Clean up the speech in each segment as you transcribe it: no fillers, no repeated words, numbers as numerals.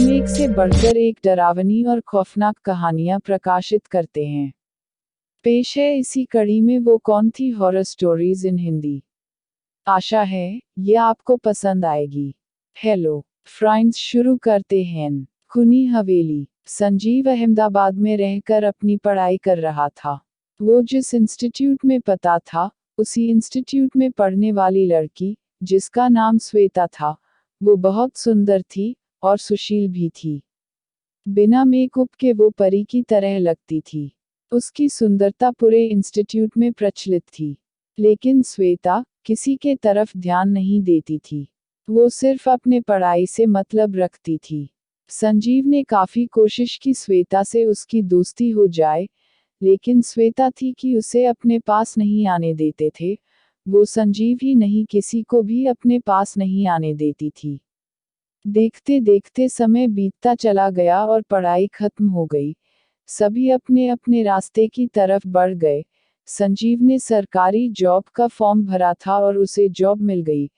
हम एक से बढ़कर एक डरावनी और खौफनाक कहानियां प्रकाशित करते हैं। पेश है इसी कड़ी में वो कौन थी हॉरर स्टोरीज इन हिंदी। आशा है ये आपको पसंद आएगी। हेलो फ्रेंड्स, शुरू करते हैं। खूनी हवेली। संजीव अहमदाबाद में रहकर अपनी पढ़ाई कर रहा था। वो जिस इंस्टीट्यूट में पढ़ता था, उसी इंस्टीट्यूट में पढ़ने वाली लड़की, जिसका नाम श्वेता था, वो बहुत सुंदर थी और सुशील भी थी। बिना मेकअप के वो परी की तरह लगती थी। उसकी सुंदरता पूरे इंस्टीट्यूट में प्रचलित थी। लेकिन श्वेता किसी के तरफ ध्यान नहीं देती थी। वो सिर्फ अपने पढ़ाई से मतलब रखती थी। संजीव ने काफी कोशिश की श्वेता से उसकी दोस्ती हो जाए, लेकिन श्वेता थी कि उसे अपने पास नहीं आने देते थे। वो संजीव ही नहीं, किसी को भी अपने पास नहीं आने देती थी। देखते देखते समय बीतता चला गया और पढ़ाई खत्म हो गई। सभी अपने अपने रास्ते की तरफ बढ़ गए। संजीव ने सरकारी जॉब का फॉर्म भरा था और उसे जॉब मिल गई।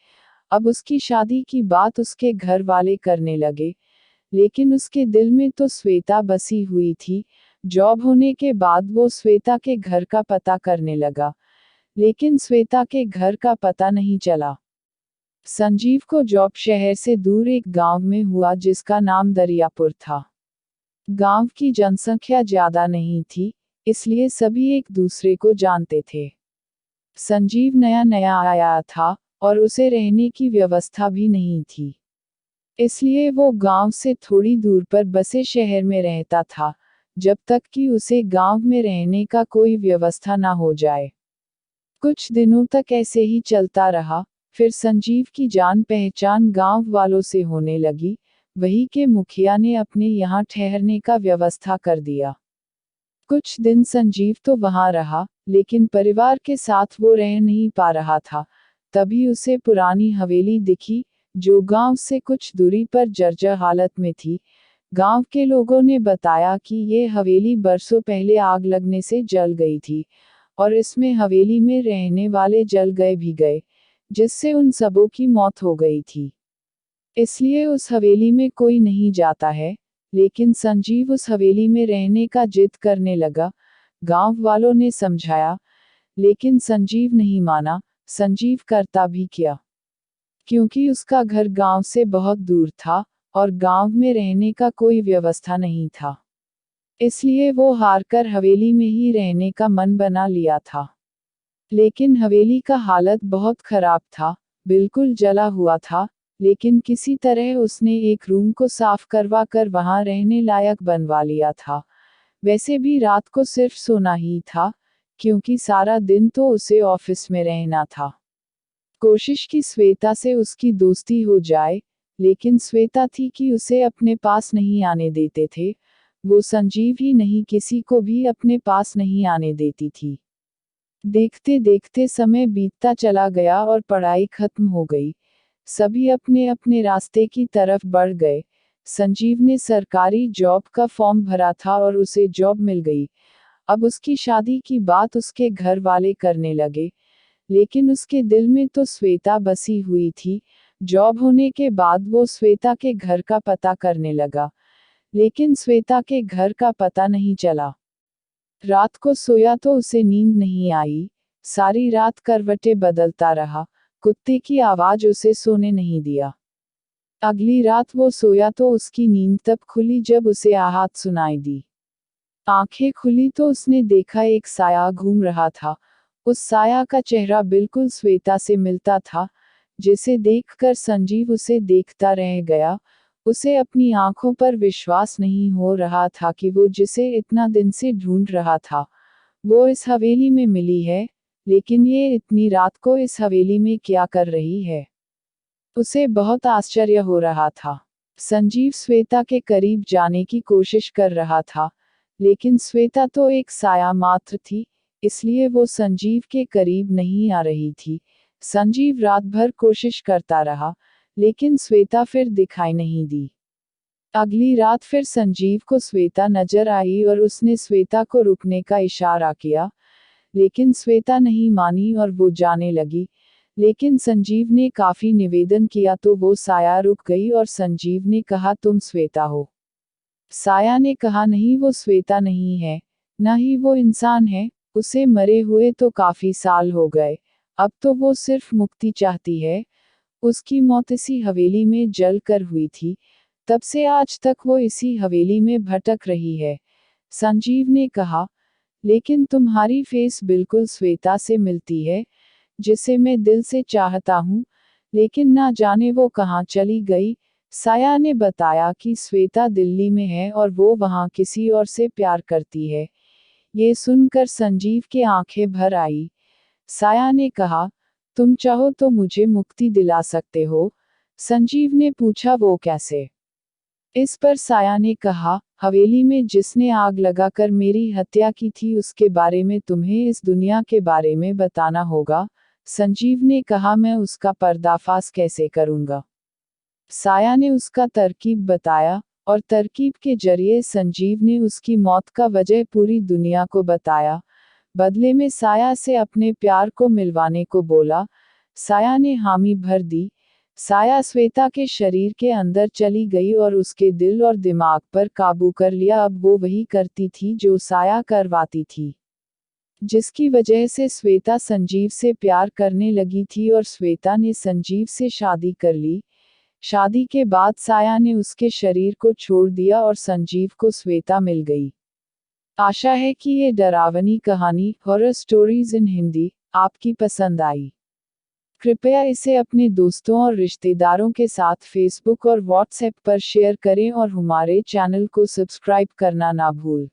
अब उसकी शादी की बात उसके घर वाले करने लगे, लेकिन उसके दिल में तो श्वेता बसी हुई थी। जॉब होने के बाद वो श्वेता के घर का पता करने लगा, लेकिन श्वेता के घर का पता नहीं चला। संजीव को जॉब शहर से दूर एक गांव में हुआ, जिसका नाम दरियापुर था। गांव की जनसंख्या ज्यादा नहीं थी, इसलिए सभी एक दूसरे को जानते थे। संजीव नया नया आया था और उसे रहने की व्यवस्था भी नहीं थी, इसलिए वो गांव से थोड़ी दूर पर बसे शहर में रहता था, जब तक कि उसे गांव में रहने का कोई व्यवस्था ना हो जाए। कुछ दिनों तक ऐसे ही चलता रहा। फिर संजीव की जान पहचान गांव वालों से होने लगी। वही के मुखिया ने अपने यहाँ ठहरने का व्यवस्था कर दिया। कुछ दिन संजीव तो वहां रहा, लेकिन परिवार के साथ वो रह नहीं पा रहा था। तभी उसे पुरानी हवेली दिखी, जो गांव से कुछ दूरी पर जर्जर हालत में थी। गांव के लोगों ने बताया कि ये हवेली बरसों पहले आग लगने से जल गई थी, और इसमें हवेली में रहने वाले जल गए भी गए, जिससे उन सबों की मौत हो गई थी। इसलिए उस हवेली में कोई नहीं जाता है। लेकिन संजीव उस हवेली में रहने का जिद करने लगा। गांव वालों ने समझाया, लेकिन संजीव नहीं माना। संजीव करता भी क्या, क्योंकि उसका घर गांव से बहुत दूर था और गांव में रहने का कोई व्यवस्था नहीं था। इसलिए वो हारकर हवेली में ही रहने का मन बना लिया था। लेकिन हवेली का हालत बहुत खराब था, बिल्कुल जला हुआ था। लेकिन किसी तरह उसने एक रूम को साफ करवा कर वहां रहने लायक बनवा लिया था। वैसे भी रात को सिर्फ सोना ही था, क्योंकि सारा दिन तो उसे ऑफिस में रहना था। कोशिश की श्वेता से उसकी दोस्ती हो जाए, लेकिन श्वेता थी कि उसे अपने पास नहीं आने देते थे। वो संजीव ही नहीं, किसी को भी अपने पास नहीं आने देती थी। देखते देखते समय बीतता चला गया और पढ़ाई खत्म हो गई। सभी अपने अपने रास्ते की तरफ बढ़ गए। संजीव ने सरकारी जॉब का फॉर्म भरा था और उसे जॉब मिल गई। अब उसकी शादी की बात उसके घर वाले करने लगे, लेकिन उसके दिल में तो श्वेता बसी हुई थी। जॉब होने के बाद वो श्वेता के घर का पता करने लगा, लेकिन श्वेता के घर का पता नहीं चला। रात को सोया तो उसे नींद नहीं आई। सारी रात करवटें बदलता रहा। कुत्ते की आवाज उसे सोने नहीं दिया। अगली रात वो सोया तो उसकी नींद तब खुली जब उसे आहट सुनाई दी। आंखें खुली तो उसने देखा एक साया घूम रहा था। उस साया का चेहरा बिल्कुल श्वेता से मिलता था, जिसे देखकर संजीव उसे देखता रह गया। उसे अपनी आंखों पर विश्वास नहीं हो रहा था कि वो जिसे इतना दिन से ढूंढ रहा था, वो इस हवेली में मिली है। लेकिन ये इतनी रात को इस हवेली में क्या कर रही है? उसे बहुत आश्चर्य हो रहा था। संजीव श्वेता के करीब जाने की कोशिश कर रहा था, लेकिन श्वेता तो एक साया मात्र थी, इसलिए वो संजीव के करीब नहीं आ रही थी। संजीव रात भर कोशिश करता रहा, लेकिन श्वेता फिर दिखाई नहीं दी। अगली रात फिर संजीव को श्वेता नजर आई और उसने श्वेता को रुकने का इशारा किया, लेकिन श्वेता नहीं मानी और वो जाने लगी। लेकिन संजीव ने काफी निवेदन किया तो वो साया रुक गई और संजीव ने कहा तुम श्वेता हो। साया ने कहा नहीं वो श्वेता नहीं है, न ही वो इंसान है, उसे मरे हुए तो काफी साल हो गए, अब तो वो सिर्फ मुक्ति चाहती है, उसकी मौत इसी हवेली में जल कर हुई थी, तब से आज तक वो इसी हवेली में भटक रही है। संजीव ने कहा, लेकिन तुम्हारी फेस बिल्कुल श्वेता से मिलती है, जिसे मैं दिल से चाहता हूँ, लेकिन ना जाने वो कहाँ चली गई। साया ने बताया कि श्वेता दिल्ली में है और वो वहाँ किसी और से प्यार करती है। ये सुनकर संजीव की आंखें भर आई। साया ने कहा, तुम चाहो तो मुझे मुक्ति दिला सकते हो? संजीव ने पूछा वो कैसे? इस पर साया ने कहा, हवेली में जिसने आग लगाकर मेरी हत्या की थी उसके बारे में तुम्हें इस दुनिया के बारे में बताना होगा। संजीव ने कहा मैं उसका पर्दाफाश कैसे करूंगा? साया ने उसका तरकीब बताया, और तरकीब के जरिए संजीव ने उसकी मौत का वजह पूरी दुनिया को बताया। बदले में साया से अपने प्यार को मिलवाने को बोला। साया ने हामी भर दी। साया श्वेता के शरीर के अंदर चली गई और उसके दिल और दिमाग पर काबू कर लिया। अब वो वही करती थी जो साया करवाती थी, जिसकी वजह से श्वेता संजीव से प्यार करने लगी थी और श्वेता ने संजीव से शादी कर ली। शादी के बाद साया ने उसके शरीर को छोड़ दिया और संजीव को श्वेता मिल गई। आशा है कि ये डरावनी कहानी हॉरर स्टोरीज इन हिंदी आपकी पसंद आई। कृपया इसे अपने दोस्तों और रिश्तेदारों के साथ फेसबुक और व्हाट्सएप पर शेयर करें और हमारे चैनल को सब्सक्राइब करना ना भूल।